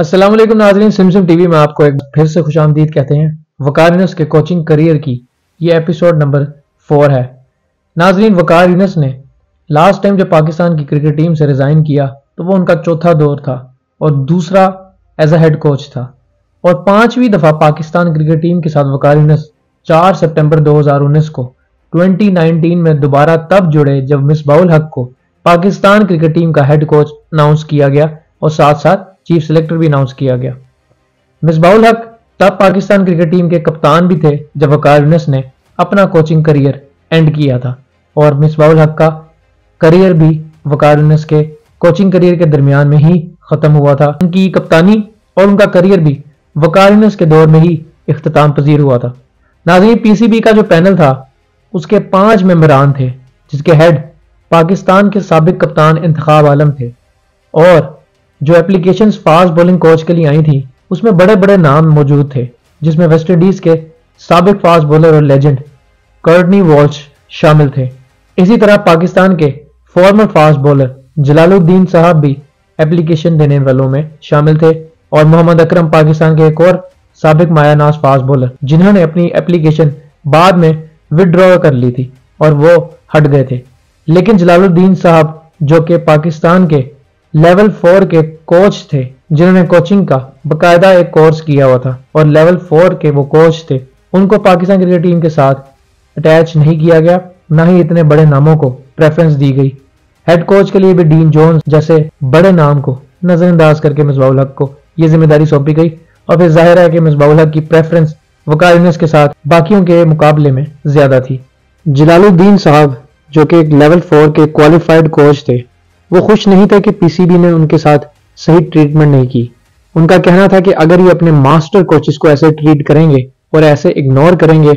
अस्सलाम वालेकुम नाज़रीन, सिमसिम टीवी में आपको एक फिर से खुशामदीद कहते हैं। वकार यूनुस के कोचिंग करियर की ये एपिसोड नंबर 4 है। नाज़रीन, वकार यूनुस ने लास्ट टाइम जब पाकिस्तान की क्रिकेट टीम से रिज़ाइन किया तो वो उनका चौथा दौर था और दूसरा एज अ हेड कोच था। और 5वीं दफ़ा पाकिस्तान क्रिकेट टीम के साथ वकार यूनुस 4 सितंबर 2019 को 2019 में दोबारा तब जुड़े जब मिसबाउल हक को पाकिस्तान क्रिकेट टीम का हेड कोच अनाउंस किया गया और साथ साथ चीफ सिलेक्टर भी अनाउंस किया गया। मिसबाउल हक तब पाकिस्तान क्रिकेट टीम के कप्तान भी थे जब वकार यूनुस ने अपना कोचिंग करियर एंड किया था और मिसबाउल हक का करियर भी वकार यूनुस के कोचिंग करियर के दरमियान में ही खत्म हुआ था। उनकी कप्तानी और उनका करियर भी वकार यूनुस के दौर में ही इख्तिताम पजीर हुआ था। नाज़रीन, पीसीबी का जो पैनल था उसके 5 मेंबरान थे जिसके हेड पाकिस्तान के साबिक कप्तान इंतखाब आलम थे और जो एप्लीकेशंस फास्ट बॉलिंग कोच के लिए आई थी उसमें बड़े बड़े नाम मौजूद थे जिसमें वेस्ट इंडीज के साबिक फास्ट बॉलर और लेजेंड कर्टनी वॉल्श शामिल थे। इसी तरह पाकिस्तान के फॉर्मर फास्ट बॉलर जलालुद्दीन साहब भी एप्लीकेशन देने वालों में शामिल थे और मोहम्मद अकरम पाकिस्तान के एक और साबिक मायानाज फास्ट बॉलर जिन्होंने अपनी एप्लीकेशन बाद में विदड्रॉ कर ली थी और वो हट गए थे। लेकिन जलालुद्दीन साहब जो कि पाकिस्तान के लेवल 4 के कोच थे जिन्होंने कोचिंग का बकायदा एक कोर्स किया हुआ था और लेवल 4 के वो कोच थे, उनको पाकिस्तान क्रिकेट टीम के साथ अटैच नहीं किया गया, ना ही इतने बड़े नामों को प्रेफरेंस दी गई। हेड कोच के लिए भी डीन जोन्स जैसे बड़े नाम को नजरअंदाज करके मिसबाउल हक को यह जिम्मेदारी सौंपी गई और फिर जाहिर है कि मिसबाउल हक की प्रेफरेंस वकार यूनुस के साथ बाकियों के मुकाबले में ज्यादा थी। जलालुद्दीन साहब जो कि एक लेवल 4 के क्वालिफाइड कोच थे, वो खुश नहीं थे कि पीसीबी ने उनके साथ सही ट्रीटमेंट नहीं की। उनका कहना था कि अगर ये अपने मास्टर कोचेस को ऐसे ट्रीट करेंगे और ऐसे इग्नोर करेंगे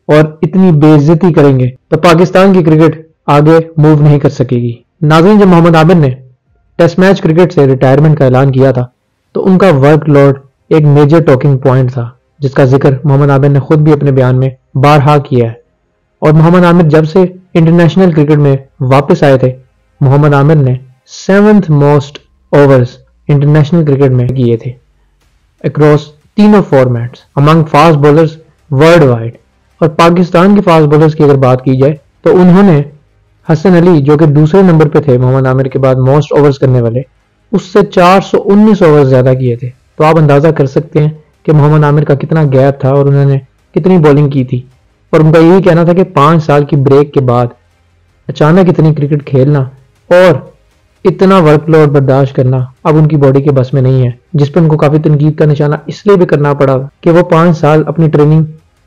और इतनी बेइज्जती करेंगे तो पाकिस्तान की क्रिकेट आगे मूव नहीं कर सकेगी। नाज़रीन, जब मोहम्मद आमिर ने टेस्ट मैच क्रिकेट से रिटायरमेंट का ऐलान किया था तो उनका वर्कलोड एक मेजर टॉकिंग पॉइंट था जिसका जिक्र मोहम्मद आमिर ने खुद भी अपने बयान में बारहा किया है। और मोहम्मद आमिर जब से इंटरनेशनल क्रिकेट में वापस आए थे, मोहम्मद आमिर ने 7th most overs international cricket में किए थे अक्रॉस तीनों formats among fast bowlers world wide. और पाकिस्तान के फास्ट बॉलर्स की अगर बात की जाए तो उन्होंने हसन अली जो कि दूसरे नंबर पे थे मोहम्मद आमिर के बाद मोस्ट ओवर्स करने वाले, उससे 419 ओवर्स ज्यादा किए थे। तो आप अंदाजा कर सकते हैं कि मोहम्मद आमिर का कितना गैप था और उन्होंने कितनी बॉलिंग की थी। और उनका यही कहना था कि 5 साल की ब्रेक के बाद अचानक इतनी क्रिकेट खेलना और इतना वर्कलोड बर्दाश्त करना अब उनकी बॉडी के बस में नहीं है, जिस पर उनको काफी तनकीद का निशाना इसलिए भी करना पड़ा कि वो 5 साल अपनी ट्रेनिंग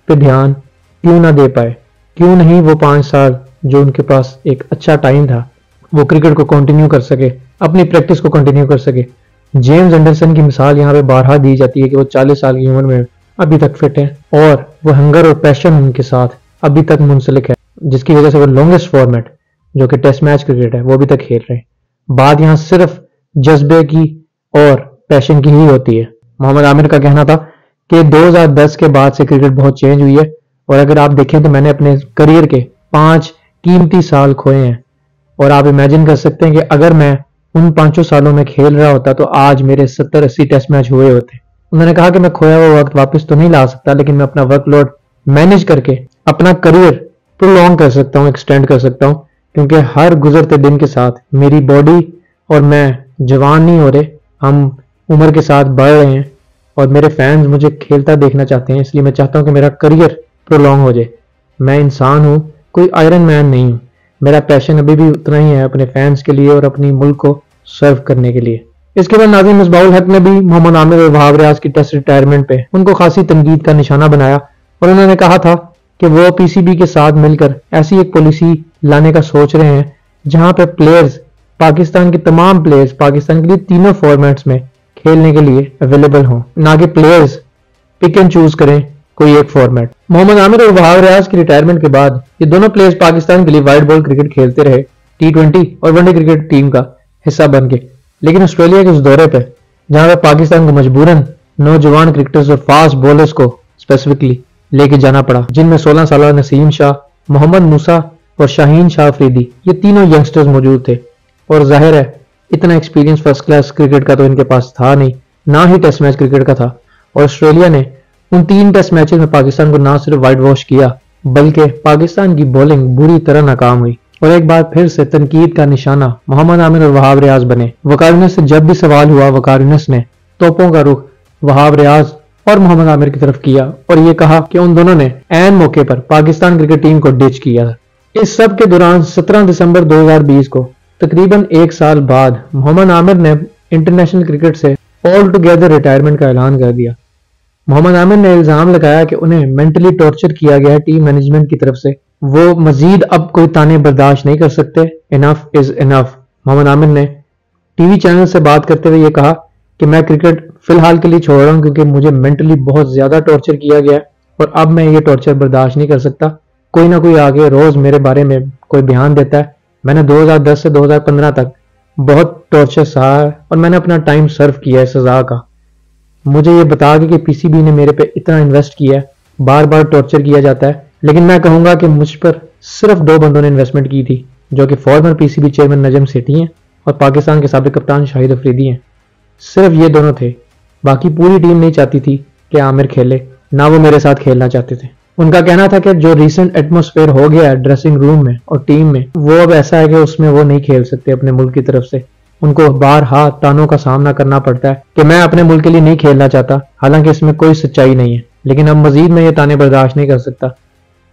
पे ध्यान क्यों ना दे पाए। क्यों नहीं वो 5 साल जो उनके पास एक अच्छा टाइम था वो क्रिकेट को कंटिन्यू कर सके, अपनी प्रैक्टिस को कंटिन्यू कर सके। जेम्स एंडरसन की मिसाल यहाँ पे बारहा दी जाती है कि वो 40 साल की उम्र में अभी तक फिट है और वो हंगर और पैशन उनके साथ अभी तक मुंसलिक है, जिसकी वजह से वो लॉन्गेस्ट फॉर्मेट जो कि टेस्ट मैच क्रिकेट है वो अभी तक खेल रहे हैं। बात यहाँ सिर्फ जज्बे की और पैशन की ही होती है। मोहम्मद आमिर का कहना था कि 2010 के बाद से क्रिकेट बहुत चेंज हुई है और अगर आप देखें तो मैंने अपने करियर के 5 कीमती साल खोए हैं और आप इमेजिन कर सकते हैं कि अगर मैं उन 5 सालों में खेल रहा होता तो आज मेरे 70-80 टेस्ट मैच हुए होते। उन्होंने कहा कि मैं खोया हुआ वक्त वापस तो नहीं ला सकता, लेकिन मैं अपना वर्कलोड मैनेज करके अपना करियर प्रोलॉन्ग कर सकता हूँ, एक्सटेंड कर सकता हूँ, क्योंकि हर गुजरते दिन के साथ मेरी बॉडी और मैं जवान नहीं हो रहे, हम उम्र के साथ बढ़ रहे हैं और मेरे फैंस मुझे खेलता देखना चाहते हैं, इसलिए मैं चाहता हूं कि मेरा करियर प्रोलॉन्ग हो जाए। मैं इंसान हूं, कोई आयरन मैन नहीं हूं। मेरा पैशन अभी भी उतना ही है अपने फैंस के लिए और अपनी मुल्क को सर्व करने के लिए। इसके बाद नाज़रीन, मिसबाउल हक ने भी मोहम्मद आमिर और वहाब रियाज की टेस्ट रिटायरमेंट पे उनको खासी तनकीद का निशाना बनाया और उन्होंने कहा था कि वो पीसीबी के साथ मिलकर ऐसी एक पॉलिसी लाने का सोच रहे हैं जहां पे प्लेयर्स, पाकिस्तान के तमाम प्लेयर्स पाकिस्तान के लिए तीनों फॉर्मेट्स में खेलने के लिए अवेलेबल हों, ना कि प्लेयर्स पिक एंड चूज करें कोई एक फॉर्मेट। मोहम्मद आमिर और वहाब रियाज की रिटायरमेंट के बाद ये दोनों प्लेयर्स पाकिस्तान के लिए वाइड बॉल क्रिकेट खेलते रहे, T20 और वनडे क्रिकेट टीम का हिस्सा बन के। लेकिन ऑस्ट्रेलिया के उस दौरे पे जहां पे पाकिस्तान को मजबूरन नौजवान क्रिकेटर्स और फास्ट बॉलर्स को स्पेसिफिकली लेके जाना पड़ा, जिनमें 16 साल नसीम शाह, मोहम्मद मूसा और शाहीन शाह अफरीदी, ये तीनों यंगस्टर्स मौजूद थे और जाहिर है इतना एक्सपीरियंस फर्स्ट क्लास क्रिकेट का तो इनके पास था नहीं, ना ही टेस्ट मैच क्रिकेट का था और ऑस्ट्रेलिया ने उन 3 टेस्ट मैचेस में पाकिस्तान को ना सिर्फ वाइट वॉश किया बल्कि पाकिस्तान की बॉलिंग बुरी तरह नाकाम हुई और एक बार फिर से तनकीद का निशाना मोहम्मद आमिर और वहाब रियाज बने। वकार यूनिस से जब भी सवाल हुआ वकार यूनिस ने तोपों का रुख वहाब रियाज और मोहम्मद आमिर की तरफ किया और ये कहा कि उन दोनों ने ऐन मौके पर पाकिस्तान क्रिकेट टीम को डिच किया था। इस सब के दौरान 17 दिसंबर 2020 को तकरीबन 1 साल बाद मोहम्मद आमिर ने इंटरनेशनल क्रिकेट से ऑल टुगेदर रिटायरमेंट का ऐलान कर दिया। मोहम्मद आमिर ने इल्जाम लगाया कि उन्हें मेंटली टॉर्चर किया गया है टीम मैनेजमेंट की तरफ से, वो मजीद अब कोई ताने बर्दाश्त नहीं कर सकते, enough is enough. Mohammad Aamir ने टीवी चैनल से बात करते हुए ये कहा कि मैं क्रिकेट फिलहाल के लिए छोड़ रहा हूं क्योंकि मुझे मेंटली बहुत ज्यादा टॉर्चर किया गया है और अब मैं ये टॉर्चर बर्दाश्त नहीं कर सकता। कोई ना कोई आगे रोज मेरे बारे में कोई बयान देता है। मैंने 2010 से 2015 तक बहुत टॉर्चर सहा है और मैंने अपना टाइम सर्व किया है सजा का। मुझे ये बता के कि पीसीबी ने मेरे पे इतना इन्वेस्ट किया है, बार बार टॉर्चर किया जाता है, लेकिन मैं कहूंगा कि मुझ पर सिर्फ 2 बंदों ने इन्वेस्टमेंट की थी जो कि farmer PCB chairman Najam Sethi हैं और पाकिस्तान के साबिक कप्तान शाहिद अफरीदी हैं। सिर्फ ये दोनों थे, बाकी पूरी टीम नहीं चाहती थी कि आमिर खेले, ना वो मेरे साथ खेलना चाहते थे। उनका कहना था कि जो रीसेंट एटमॉस्फेयर हो गया है ड्रेसिंग रूम में और टीम में वो अब ऐसा है कि उसमें वो नहीं खेल सकते अपने मुल्क की तरफ से। उनको बार तानों का सामना करना पड़ता है कि मैं अपने मुल्क के लिए नहीं खेलना चाहता, हालांकि इसमें कोई सच्चाई नहीं है, लेकिन अब मजीद मैं ये ताने बर्दाश्त नहीं कर सकता।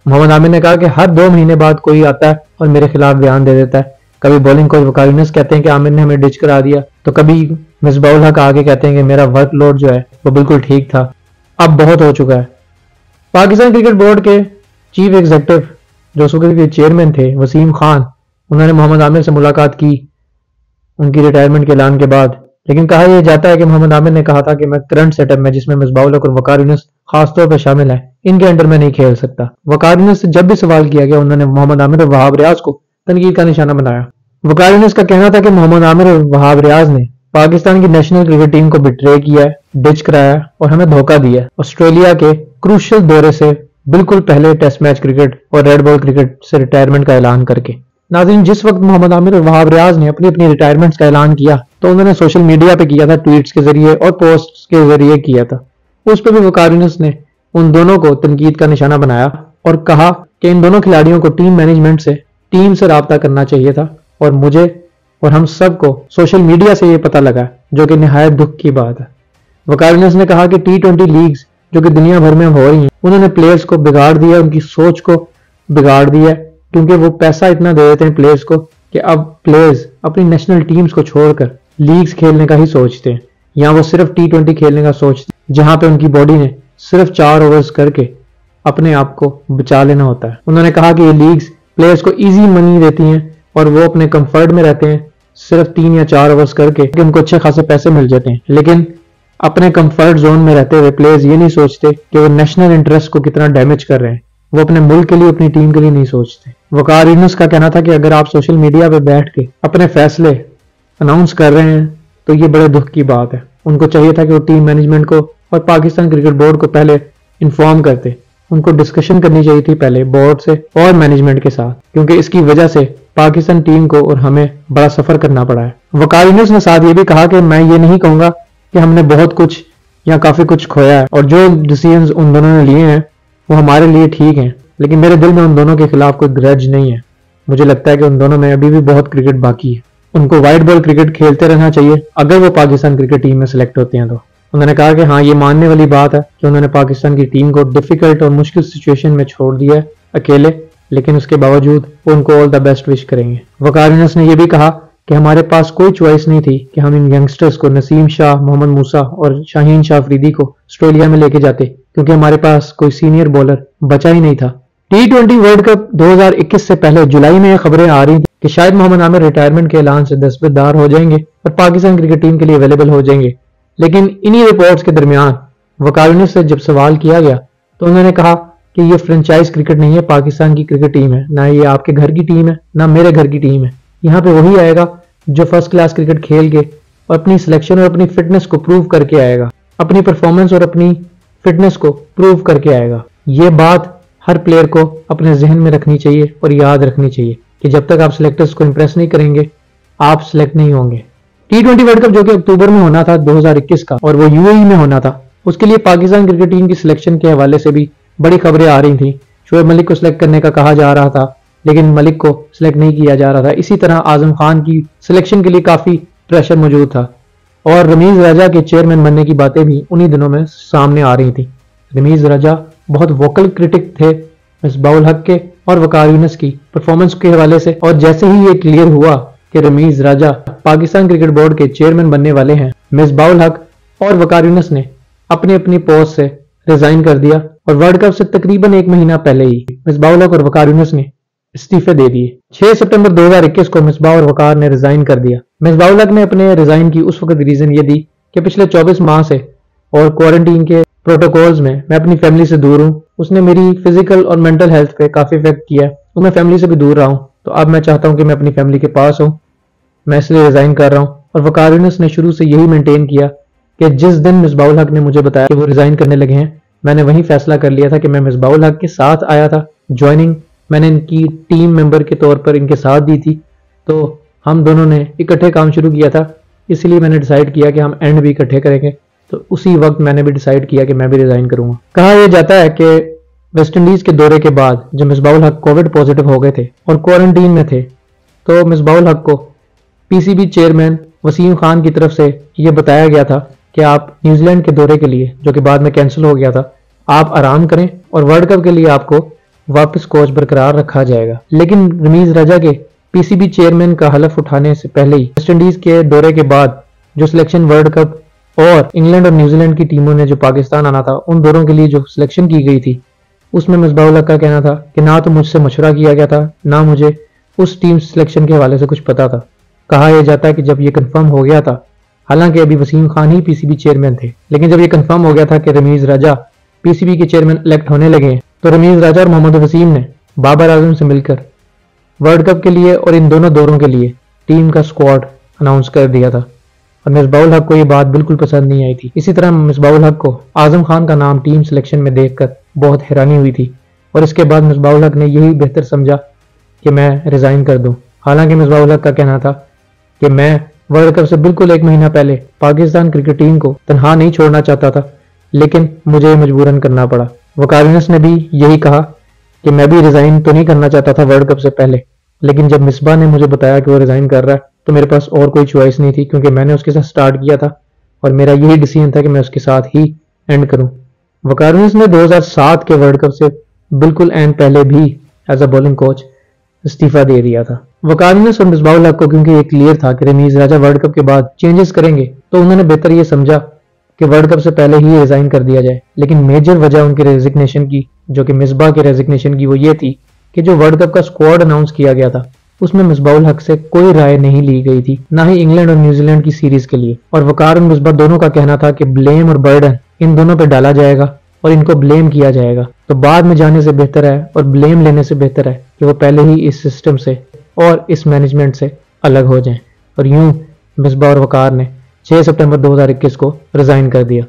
मोहम्मद आमिर ने कहा कि हर 2 महीने बाद कोई आता है और मेरे खिलाफ बयान दे देता है। कभी बॉलिंग कोच वकार यूनिस कहते हैं कि आमिर ने हमें डिच करा दिया, तो कभी मिसबाउल हक आगे कहते हैं कि मेरा वर्कलोड जो है वो बिल्कुल ठीक था। अब बहुत हो चुका है। पाकिस्तान क्रिकेट बोर्ड के चीफ एग्जीक्यूटिव जो उस वक्त के चेयरमैन थे वसीम खान, उन्होंने मोहम्मद आमिर से मुलाकात की उनकी रिटायरमेंट के ऐलान के बाद, लेकिन कहा यह जाता है कि मोहम्मद आमिर ने कहा था कि मैं करंट सेटअप में जिसमें मिसबाउल हक और वकार यूनिस खासतौर पर शामिल है इनके अंडर में नहीं खेल सकता। वकार यूनिस से जब भी सवाल किया गया उन्होंने मोहम्मद आमिर और वहाब रियाज को तनकीद का निशाना बनाया। वकार यूनिस का कहना था कि मोहम्मद आमिर और वहाब रियाज ने पाकिस्तान की नेशनल क्रिकेट टीम को बिट्रे किया है, डिच कराया और हमें धोखा दिया। ऑस्ट्रेलिया के क्रूशियल दौरे से बिल्कुल पहले टेस्ट मैच क्रिकेट और रेड बॉल क्रिकेट से रिटायरमेंट का ऐलान करके। नाज़रीन, जिस वक्त मोहम्मद आमिर और वहाब रियाज ने अपनी अपनी रिटायरमेंट्स का ऐलान किया तो उन्होंने सोशल मीडिया पे किया था, ट्वीट्स के जरिए और पोस्ट्स के जरिए किया था। उस पर भी वकार यूनिस ने उन दोनों को तनकीद का निशाना बनाया और कहा कि इन दोनों खिलाड़ियों को टीम मैनेजमेंट से टीम से राब्ता करना चाहिए था और मुझे और हम सबको सोशल मीडिया से ये पता लगा, जो कि निहायत दुख की बात है। वकार यूनिस ने कहा कि T20 लीग्स जो कि दुनिया भर में हो रही हैं उन्होंने प्लेयर्स को बिगाड़ दिया, उनकी सोच को बिगाड़ दिया, क्योंकि वो पैसा इतना दे देते हैं प्लेयर्स को कि अब प्लेयर्स अपनी नेशनल टीम्स को छोड़कर लीग्स खेलने का ही सोचते हैं या वो सिर्फ T20 खेलने का सोचते हैं जहां पे उनकी बॉडी ने सिर्फ 4 ओवर्स करके अपने आप को बचा लेना होता है। उन्होंने कहा कि ये लीग्स प्लेयर्स को इजी मनी देती हैं और वो अपने कंफर्ट में रहते हैं सिर्फ 3 या 4 ओवर्स करके कि उनको अच्छे खासे पैसे मिल जाते हैं, लेकिन अपने कंफर्ट जोन में रहते हुए प्लेयर्स ये नहीं सोचते कि वो नेशनल इंटरेस्ट को कितना डैमेज कर रहे हैं। वो अपने मुल्क के लिए अपनी टीम के लिए नहीं सोचते। वकार यूनिस का कहना था कि अगर आप सोशल मीडिया पे बैठ के अपने फैसले अनाउंस कर रहे हैं तो ये बड़े दुख की बात है। उनको चाहिए था कि वो टीम मैनेजमेंट को और पाकिस्तान क्रिकेट बोर्ड को पहले इन्फॉर्म करते। उनको डिस्कशन करनी चाहिए थी पहले बोर्ड से और मैनेजमेंट के साथ, क्योंकि इसकी वजह से पाकिस्तान टीम को और हमें बड़ा सफर करना पड़ा है। वकार यूनिस ने साथ ये भी कहा कि मैं ये नहीं कहूंगा कि हमने बहुत कुछ या काफी कुछ खोया है और जो डिसीजंस उन दोनों ने लिए हैं वो हमारे लिए ठीक हैं, लेकिन मेरे दिल में उन दोनों के खिलाफ कोई ग्रज नहीं है। मुझे लगता है कि उन दोनों में अभी भी बहुत क्रिकेट बाकी है। उनको वाइट बॉल क्रिकेट खेलते रहना चाहिए अगर वो पाकिस्तान क्रिकेट टीम में सिलेक्ट होते हैं तो। उन्होंने कहा कि हाँ, ये मानने वाली बात है कि उन्होंने पाकिस्तान की टीम को डिफिकल्ट और मुश्किल सिचुएशन में छोड़ दिया है अकेले, लेकिन उसके बावजूद वो उनको ऑल द बेस्ट विश करेंगे। वकार यूनिस ने यह भी कहा कि हमारे पास कोई चॉइस नहीं थी कि हम इन यंगस्टर्स को नसीम शाह, मोहम्मद मूसा और शाहीन शाह अफरीदी को ऑस्ट्रेलिया में लेके जाते, क्योंकि हमारे पास कोई सीनियर बॉलर बचा ही नहीं था। T20 वर्ल्ड कप 2021 से पहले जुलाई में खबरें आ रही थी कि शायद मोहम्मद आमिर रिटायरमेंट के ऐलान से दस्तबरदार हो जाएंगे और पाकिस्तान क्रिकेट टीम के लिए अवेलेबल हो जाएंगे, लेकिन इन्हीं रिपोर्ट्स के दरमियान वकार यूनिस से जब सवाल किया गया तो उन्होंने कहा कि ये फ्रेंचाइज क्रिकेट नहीं है, पाकिस्तान की क्रिकेट टीम है, ना ये आपके घर की टीम है ना मेरे घर की टीम है। यहाँ पे वही आएगा जो फर्स्ट क्लास क्रिकेट खेल के और अपनी सिलेक्शन और अपनी फिटनेस को प्रूव करके आएगा, अपनी परफॉर्मेंस और अपनी फिटनेस को प्रूव करके आएगा। ये बात हर प्लेयर को अपने जहन में रखनी चाहिए और याद रखनी चाहिए कि जब तक आप सिलेक्टर्स को इंप्रेस नहीं करेंगे आप सिलेक्ट नहीं होंगे। T20 वर्ल्ड कप जो कि अक्टूबर में होना था 2021 का, और वो यूएई में होना था, उसके लिए पाकिस्तान क्रिकेट टीम की सिलेक्शन के हवाले से भी बड़ी खबरें आ रही थी। शोएब मलिक को सिलेक्ट करने का कहा जा रहा था, लेकिन मलिक को सिलेक्ट नहीं किया जा रहा था। इसी तरह आजम खान की सिलेक्शन के लिए काफी प्रेशर मौजूद था, और रमीज राजा के चेयरमैन बनने की बातें भी उन्हीं दिनों में सामने आ रही थी। रमीज राजा बहुत वोकल क्रिटिक थे मिसबाउल हक के और वकार यूनिस की परफॉर्मेंस के हवाले से, और जैसे ही ये क्लियर हुआ कि रमीज राजा पाकिस्तान क्रिकेट बोर्ड के चेयरमैन बनने वाले हैं, मिसबाउल हक और वकार यूनिस ने अपनी अपनी पोस्ट से रिजाइन कर दिया, और वर्ल्ड कप से तकरीबन एक महीना पहले ही मिसबाउल हक और वकार यूनिस ने इस्तीफे दे दिए। 6 सितंबर 2021 को मिसबाह और वकार ने रिजाइन कर दिया। मिसबाउल हक ने अपने रिजाइन की उस वक्त रीजन ये दी कि पिछले 24 माह से और क्वारंटीन के प्रोटोकॉल्स में मैं अपनी फैमिली से दूर हूँ। उसने मेरी फिजिकल और मेंटल हेल्थ पे काफी इफेक्ट किया है, तो मैं फैमिली से भी दूर रहा हूँ। तो अब मैं चाहता हूँ कि मैं अपनी फैमिली के पास हूँ, मैं इसलिए रिजाइन कर रहा हूँ। और वकार यूनिस ने शुरू से यही मेंटेन किया कि जिस दिन मिसबाउल हक ने मुझे बताया कि वो रिजाइन करने लगे हैं, मैंने वही फैसला कर लिया था कि मैं मिसबाउल हक के साथ आया था। ज्वाइनिंग मैंने इनकी टीम मेंबर के तौर पर इनके साथ दी थी, तो हम दोनों ने इकट्ठे काम शुरू किया था। इसलिए मैंने डिसाइड किया कि हम एंड भी इकट्ठे करेंगे। तो उसी वक्त मैंने भी डिसाइड किया कि मैं भी रिजाइन करूंगा। कहा यह जाता है कि वेस्ट इंडीज के दौरे के बाद जब मिसबाउल हक कोविड पॉजिटिव हो गए थे और क्वारंटीन में थे, तो मिसबाउल हक को पीसीबी चेयरमैन वसीम खान की तरफ से यह बताया गया था कि आप न्यूजीलैंड के दौरे के लिए, जो कि बाद में कैंसिल हो गया था, आप आराम करें और वर्ल्ड कप के लिए आपको वापस कोच बरकरार रखा जाएगा। लेकिन रमीज राजा के पीसीबी चेयरमैन का हलफ उठाने से पहले ही वेस्ट इंडीज के दौरे के बाद जो सिलेक्शन वर्ल्ड कप और इंग्लैंड और न्यूजीलैंड की टीमों ने जो पाकिस्तान आना था, उन दौरों के लिए जो सिलेक्शन की गई थी, उसमें मिसबाउल हक का कहना था कि ना तो मुझसे मशवरा किया गया था, ना मुझे उस टीम सिलेक्शन के हवाले से कुछ पता था। कहा यह जाता है कि जब ये कंफर्म हो गया था, हालांकि अभी वसीम खान ही पीसीबी चेयरमैन थे, लेकिन जब ये कंफर्म हो गया था कि रमीज राजा पीसीबी के चेयरमैन इलेक्ट होने लगे, तो रमीज राजा और मोहम्मद वसीम ने बाबर आजम से मिलकर वर्ल्ड कप के लिए और इन दोनों दौरों के लिए टीम का स्क्वाड अनाउंस कर दिया था। और मिसबाउल हक को ये बात बिल्कुल पसंद नहीं आई थी। इसी तरह मिसबाउल हक को आजम खान का नाम टीम सिलेक्शन में देखकर बहुत हैरानी हुई थी, और इसके बाद मिसबाउल हक ने यही बेहतर समझा कि मैं रिजाइन कर दूं। हालांकि मिसबाउल हक का कहना था कि मैं वर्ल्ड कप से बिल्कुल एक महीना पहले पाकिस्तान क्रिकेट टीम को तनहा नहीं छोड़ना चाहता था, लेकिन मुझे मजबूरन करना पड़ा। वकार यूनिस ने भी यही कहा कि मैं भी रिजाइन तो नहीं करना चाहता था वर्ल्ड कप से पहले, लेकिन जब मिसबा ने मुझे बताया कि वो रिजाइन कर रहा है, तो मेरे पास और कोई चॉइस नहीं थी, क्योंकि मैंने उसके साथ स्टार्ट किया था और मेरा यही डिसीजन था कि मैं उसके साथ ही एंड करूं। वकार यूनिस ने 2007 के वर्ल्ड कप से बिल्कुल एंड पहले भी एज अ बॉलिंग कोच इस्तीफा दे दिया था। वकार यूनिस और मिसबाउल हक को क्योंकि ये क्लियर था कि रमीज राजा वर्ल्ड कप के बाद चेंजेस करेंगे, तो उन्होंने बेहतर ये समझा कि वर्ल्ड कप से पहले ही रिजाइन कर दिया जाए। लेकिन मेजर वजह उनकी रेजिग्नेशन की, जो कि मिसबा की रेजिग्नेशन की, वो ये थी कि जो वर्ल्ड कप का स्क्वाड अनाउंस किया गया था, उसमें मिसबाउल हक से कोई राय नहीं ली गई थी, ना ही इंग्लैंड और न्यूजीलैंड की सीरीज के लिए। और वकार और मिसबा दोनों का कहना था कि ब्लेम और बर्डन इन दोनों पर डाला जाएगा और इनको ब्लेम किया जाएगा। तो बाद में जाने से बेहतर है और ब्लेम लेने से बेहतर है कि वो पहले ही इस सिस्टम से और इस मैनेजमेंट से अलग हो जाएं। और यूं मिसबा और वकार ने 6 सितंबर 2021 को रिजाइन कर दिया।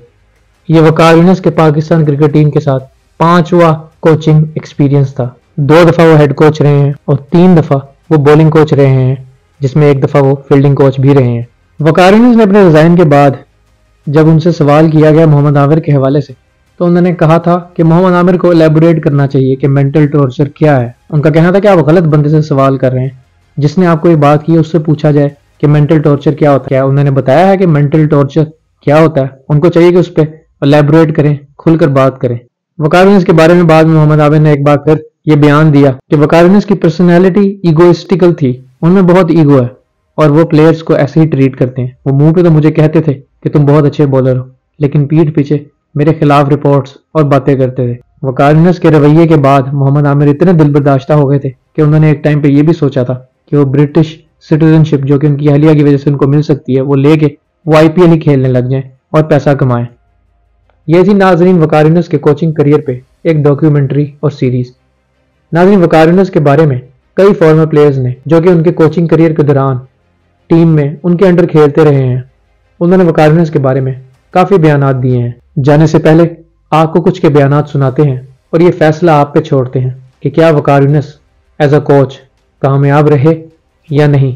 ये वकार यूनिस के पाकिस्तान क्रिकेट टीम के साथ 5वां कोचिंग एक्सपीरियंस था। 2 दफा वो हेड कोच रहे हैं और 3 दफा वो बॉलिंग कोच रहे हैं, जिसमें 1 दफा वो फील्डिंग कोच भी रहे हैं। वकार यूनिस ने अपने रिजाइन के बाद जब उनसे सवाल किया गया मोहम्मद आमिर के हवाले से, तो उन्होंने कहा था कि मोहम्मद आमिर को एलेबोरेट करना चाहिए कि मेंटल टॉर्चर क्या है। उनका कहना था कि आप गलत बंदे से सवाल कर रहे हैं, जिसने आपको ये बात की उससे पूछा जाए कि मेंटल टॉर्चर क्या होता है। उन्होंने बताया है कि मेंटल टॉर्चर क्या होता है, उनको चाहिए कि उस पर एलेबोरेट करें, खुलकर बात करें। वकार यूनिस के बारे में बाद में मोहम्मद आमिर ने एक बार फिर ये बयान दिया कि वकार यूनिस की पर्सनैलिटी ईगोइस्टिकल थी, उनमें बहुत ईगो है और वो प्लेयर्स को ऐसे ही ट्रीट करते हैं। वो मुंह पे तो मुझे कहते थे कि तुम बहुत अच्छे बॉलर हो, लेकिन पीठ पीछे मेरे खिलाफ रिपोर्ट्स और बातें करते थे। वकार यूनिस के रवैये के बाद मोहम्मद आमिर इतने दिल बर्दाश्ता हो गए थे कि उन्होंने एक टाइम पे ये भी सोचा था कि वो ब्रिटिश सिटीजनशिप, जो कि उनकी अहलिया की वजह से उनको मिल सकती है, वो लेके वो आईपीएल ही खेलने लग जाएं और पैसा कमाएं। ये थी नाजरीन वकार यूनिस के कोचिंग करियर पे एक डॉक्यूमेंट्री और सीरीज। नाजरीन वकार यूनिस के बारे में कई फॉर्मर प्लेयर्स ने, जो कि उनके कोचिंग करियर के दौरान टीम में उनके अंडर खेलते रहे हैं, उन्होंने वकार यूनिस के बारे में काफी बयानात दिए हैं। जाने से पहले आपको कुछ के बयानात सुनाते हैं और ये फैसला आप पे छोड़ते हैं कि क्या Waqar Younis as a coach कामयाब रहे या नहीं।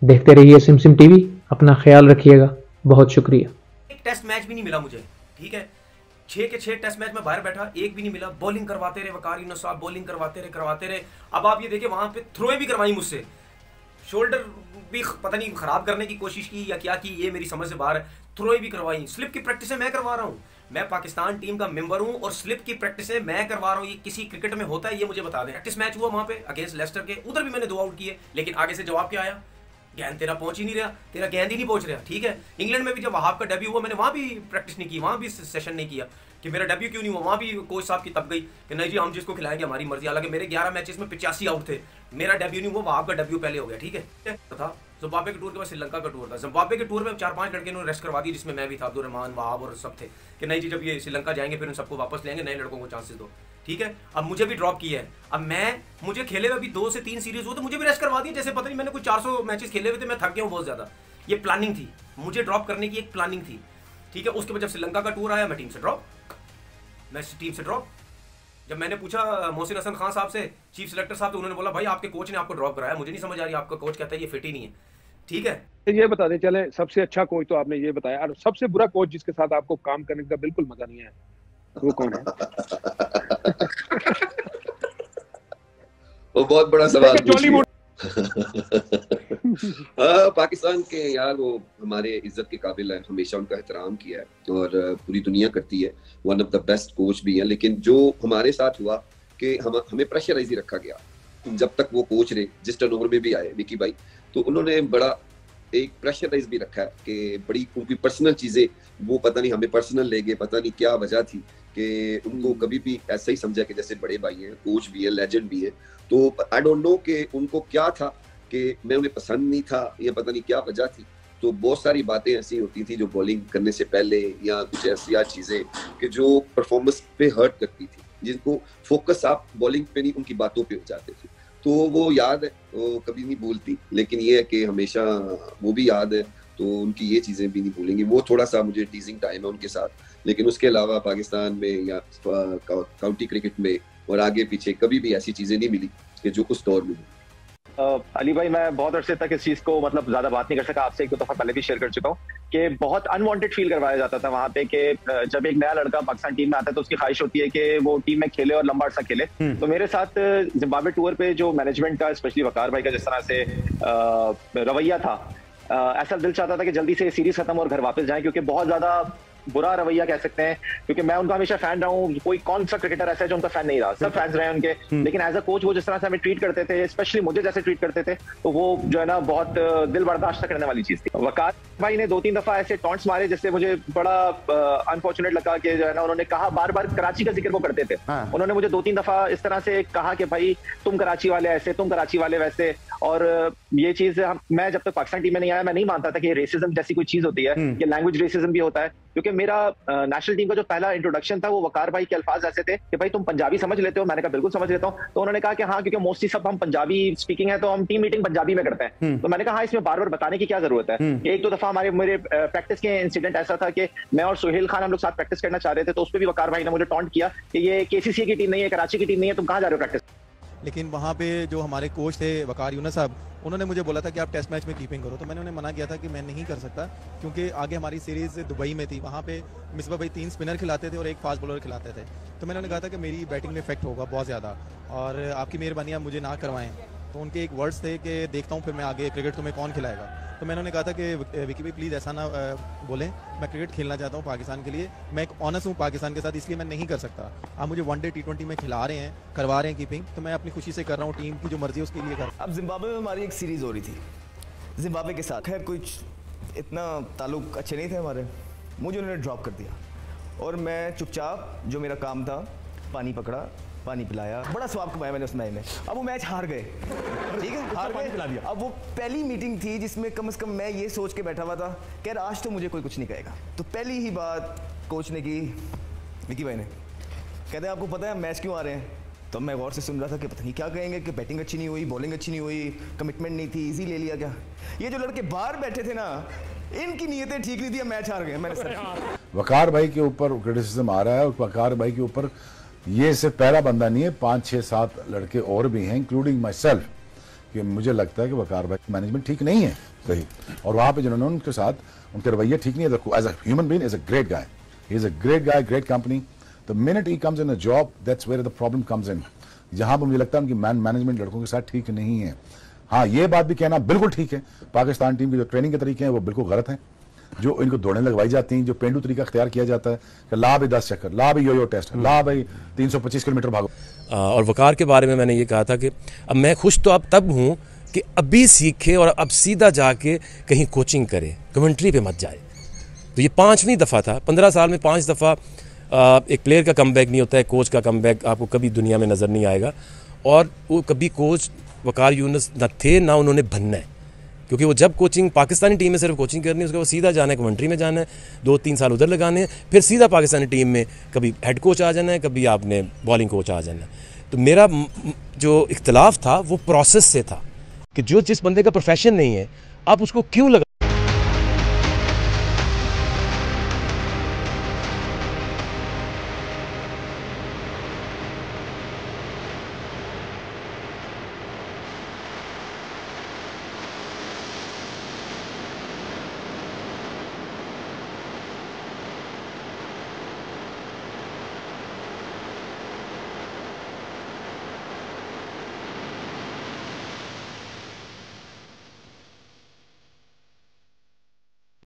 देखते रहिए सिमसिम टीवी। अपना ख्याल रखिएगा। बहुत शुक्रिया। एक टेस्ट मैच भी नहीं मिला मुझे, ठीक है, 6 के 6 टेस्ट मैच में बाहर बैठा, एक भी नहीं मिला। बॉलिंग करवाते रहे वकार यूनुस साहब, बॉलिंग करवाते रहे। अब आप ये देखिए वहां पे थ्रोए भी करवाई मुझसे, शोल्डर भी पता नहीं खराब करने की कोशिश की या क्या की, ये मेरी समझ से बाहर है। थ्रोए भी करवाई, स्लिप की प्रैक्टिस मैं करवा रहा हूँ, मैं पाकिस्तान टीम का मेंबर हूं और स्लिप की प्रैक्टिस मैं करवा रहा हूं। ये किसी क्रिकेट में होता है, ये मुझे बता दें। प्रैक्टिस मैच हुआ वहां पे अगेंस्ट लेस्टर के, उधर भी मैंने 2 आउट किए, लेकिन आगे से जवाब क्या आया, गेंद तेरा पहुंच ही नहीं रहा, तेरा गेंद ही नहीं पहुंच रहा, ठीक है। इंग्लैंड में भी जब वहाब का डेब्यू हुआ, मैंने वहां भी प्रैक्टिस नहीं की, वहां भी सेशन नहीं किया कि मेरा डेब्यू क्यों नहीं हुआ। वहां भी कोच साहब की तब गई कि नहीं जी हम जिसको खिलाएंगे हमारी मर्जी। हालांकि मेरे 11 मैचेस में 85 आउट थे, मेरा डेब्यू नहीं हुआ, वहाब का डेब्यू पहले हो गया, ठीक है। था जिम्बाब्वे के टूर के बाद श्रीलंका का टूर था। जिम्बाब्वे के टूर में 4-5 लड़के ने रेस्ट करवा दी, जिसमें मैं भी था, अब्दुल रहमान, वहाब और सब थे कि नहीं जी जब ये श्रीलंका जाएंगे फिर उन सबको वापस लेंगे, नए लड़कों को चांसेस दो, ठीक है। अब मुझे भी ड्रॉप किया है, अब मुझे खेले हुए अभी 2 से 3 सीरीज हो तो मुझे भी रेस्ट करवा दिया, जैसे पता नहीं मैंने कुछ 400 मैचेस खेले हुए थे, मैं थक गया हूँ बहुत ज्यादा। ये प्लानिंग थी, मुझे ड्रॉप करने की एक प्लानिंग थी, ठीक है। उसके बाद जब श्रीलंका का टूर आया, मैं टीम से ड्रॉप। जब मैंने पूछा मोहसिन हसन खान साहब से, चीफ सिलेक्टर साहब, तो उन्होंने बोला भाई आपके कोच ने आपको ड्रॉप कराया, मुझे नहीं समझ आ रही, आपका कोच कहता है ये फिट ही नहीं है, ठीक है। ये बता दें चले, सबसे अच्छा कोच तो आपने ये बताया, और सबसे बुरा कोच जिसके साथ आपको काम करने का बिल्कुल मजा नहीं है, वो कौन है? वो बहुत बड़ा सवाल पाकिस्तान के यार, वो हमारे इज्जत के काबिल है, हमेशा उनका एहतराम किया है और पूरी दुनिया करती है, one of the best coach भी है। लेकिन जो हमारे साथ हुआ कि हमें प्रेशराइज ही रखा गया जब तक वो कोच रहे, जिस टर्नओवर में भी आए विकी भाई, तो उन्होंने बड़ा एक प्रेशराइज भी रखा है कि बड़ी उनकी पर्सनल चीजें वो पता नहीं हमें पर्सनल ले गए, पता नहीं क्या वजह थी कि उनको कभी भी ऐसा ही समझा कि जैसे बड़े भाई हैं, कोच भी है, लेजेंड भी है। तो आई डोंट नो कि उनको क्या था कि मैं उन्हें पसंद नहीं था या पता नहीं क्या वजह थी। तो बहुत सारी बातें ऐसी होती थी जो बॉलिंग करने से पहले या कुछ ऐसी चीजें कि जो परफॉर्मेंस पे हर्ट करती थी, जिनको फोकस आप बॉलिंग पे नहीं उनकी बातों पे हो जाते थे। तो वो याद है, वो कभी नहीं भूलती, लेकिन ये है कि हमेशा वो भी याद है, तो उनकी ये चीजें भी नहीं भूलेंगी। वो थोड़ा सा मुझे टीजिंग टाइम है उनके साथ, लेकिन उसके अलावा पाकिस्तान में या काउंटी क्रिकेट में और आगे पीछे कभी भी ऐसी चीजें नहीं मिली कि जो उस दौर में। अली भाई, मैं बहुत अरसे तक इस चीज को मतलब ज्यादा बात नहीं कर सका, आपसे 1-2 दफा पहले भी शेयर कर चुका हूँ कि बहुत अनवांटेड फील करवाया जाता था वहां पे कि जब एक नया लड़का पाकिस्तान टीम में आता है तो उसकी ख्वाहिश होती है कि वो टीम में खेले और लंबा अर्सा खेले। तो मेरे साथ जिम्बाब्वे टूर पे जो मैनेजमेंट का, स्पेशली वकार भाई का जिस तरह से रवैया था, ऐसा दिल चाहता था कि जल्दी से सीरीज खत्म और घर वापस जाए, क्योंकि बहुत ज्यादा बुरा रवैया कह सकते हैं, क्योंकि मैं उनका हमेशा फैन रहा हूँ। कोई कौन सा क्रिकेटर ऐसा है जो उनका फैन नहीं रहा, सब फैंस रहे उनके। लेकिन एज अ कोच वो जिस तरह से हमें ट्रीट करते थे, स्पेशली मुझे जैसे ट्रीट करते थे, तो वो जो है ना बहुत दिल बर्दाश्त करने वाली चीज थी। वकार भाई ने 2-3 दफा ऐसे टॉन्ट्स मारे जिससे मुझे बड़ा अनफॉर्चुनेट लगा कि जो है ना उन्होंने कहा, बार बार कराची का जिक्र वो करते थे। उन्होंने मुझे 2-3 दफा इस तरह से कहा कि भाई तुम कराची वाले ऐसे, तुम कराची वाले वैसे। और ये चीज मैं जब तक पाकिस्तान टीम में नहीं आया, मैं नहीं मानता था कि रेसिज्म जैसी कोई चीज होती है, कि लैंग्वेज रेसिज्म भी होता है। क्योंकि मेरा नेशनल टीम का जो पहला इंट्रोडक्शन था वो वकार भाई के अल्फाज ऐसे थे कि भाई तुम पंजाबी समझ लेते हो। मैंने कहा बिल्कुल समझ लेता हूँ। तो उन्होंने कहा कि हाँ, क्योंकि मोस्टली सब हम पंजाबी स्पीकिंग है तो हम टीम मीटिंग पंजाबी में करते हैं। तो मैंने कहा हाँ, इसमें बार बार बताने की क्या जरूरत है। 1-2 दफा मेरे प्रैक्टिस के इंसिडेंट ऐसा था कि मैं और सुहेल खान हम लोग साथ प्रैक्टिस करना चाह रहे थे, तो उस पर भी वकार भाई ने मुझे टॉन्ट किया कि ये केसीसी की टीम नहीं है, कराची की टीम नहीं है, तुम कहाँ जा रहे हो प्रैक्टिस। लेकिन वहाँ पे जो हमारे कोच थे वकार यूनुस साहब, उन्होंने मुझे बोला था कि आप टेस्ट मैच में कीपिंग करो। तो मैंने उन्हें मना किया था कि मैं नहीं कर सकता, क्योंकि आगे हमारी सीरीज़ दुबई में थी, वहाँ पे मिसबा भाई 3 स्पिनर खिलाते थे और 1 फास्ट बॉलर खिलाते थे। तो मैंने उन्हें कहा था कि मेरी बैटिंग में इफेक्ट होगा बहुत ज़्यादा, और आपकी मेहरबानी आप मुझे ना करवाएं। तो उनके एक वर्ड्स थे कि देखता हूँ फिर मैं आगे क्रिकेट तुम्हें कौन खिलाएगा। तो मैंने उन्हें कहा था कि विकी भाई प्लीज़ ऐसा ना बोलें, मैं क्रिकेट खेलना चाहता हूँ पाकिस्तान के लिए, मैं एक ऑनर्स हूँ पाकिस्तान के साथ, इसलिए मैं नहीं कर सकता। आप मुझे वनडे T20 में खिला रहे हैं, करवा रहे हैं कीपिंग, तो मैं अपनी खुशी से कर रहा हूँ, टीम की जो मर्जी है उसके लिए कर रहा हूँ। अब जिम्बाब्वे में हमारी एक सीरीज़ हो रही थी जिम्बाब्वे के साथ, खैर कुछ इतना ताल्लुक अच्छे नहीं थे हमारे। मुझे उन्होंने ड्रॉप कर दिया और मैं चुपचाप, जो मेरा काम था, पानी पकड़ा, पानी पिलाया, बड़ा स्वाब कमाया मैंने उस मैच में। अब वो मैच हार गए, ठीक है, हार गए। अब वो पहली मीटिंग थी जिसमें कम से कम मैं ये सोच के बैठा हुआ था कि यार आज तो मुझे कोई कुछ नहीं कहेगा। तो पहली ही बात कोच ने की, विकी भाई ने, कहते हैं आपको पता है मैच क्यों आ रहे हैं? तो मैं गौर से सुन रहा था कि पता नहीं क्या कहेंगे, कि बैटिंग अच्छी नहीं हुई, बॉलिंग अच्छी नहीं हुई, कमिटमेंट नहीं थी, इजी ले लिया क्या। ये जो लड़के बाहर बैठे थे ना, इनकी नीयतें ठीक नहीं थी, मैच हार गए। मैंने वकार भाई के ऊपर क्रिटिसिज्म आ रहा है, और वकार भाई के ऊपर ये सिर्फ पहला बंदा नहीं है, 5, 6, 7 लड़के और भी हैं, इंक्लूडिंग माई सेल्फ, कि मुझे लगता है कि वकार भाई की मैनेजमेंट ठीक नहीं है सही, और वहाँ पे जिन्होंने उनके साथ उनके रवैया ठीक नहीं है। As a human being is a great guy, he is a great guy, great company. The minute he comes in a job, that's where the problem comes in. जहाँ पर मुझे लगता है उनकी मैनेजमेंट लड़कों के साथ ठीक नहीं है। हाँ, ये बात भी कहना बिल्कुल ठीक है, पाकिस्तान टीम के जो ट्रेनिंग के तरीके हैं वो बिल्कुल गलत हैं। जो इनको दौड़ने लगवाई जाती हैं, जो पेंडू तरीका अख्तियार किया जाता है कि ला भाई 10 चक्कर, ला भाई यो टेस्ट, ला भाई 325 किलोमीटर भागो। और वकार के बारे में मैंने ये कहा था कि अब मैं खुश तो अब तब हूँ कि अभी सीखे और अब सीधा जाके कहीं कोचिंग करे, कमेंट्री पे मत जाए। तो ये 5वीं दफ़ा था, 15 साल में 5 दफ़ा एक प्लेयर का कमबैक नहीं होता है, कोच का कमबैक आपको कभी दुनिया में नज़र नहीं आएगा। और वो कभी कोच वकार यूनुस न थे ना उन्होंने बनना है, क्योंकि वो जब कोचिंग पाकिस्तानी टीम में सिर्फ कोचिंग करनी है, उसके बाद सीधा जाना है कमेंट्री में जाना है, 2-3 साल उधर लगाने हैं, फिर सीधा पाकिस्तानी टीम में कभी हेड कोच आ जाना है, कभी आपने बॉलिंग कोच आ जाना है। तो मेरा जो इख्तलाफ था वो प्रोसेस से था कि जो जिस बंदे का प्रोफेशन नहीं है आप उसको क्यों लगा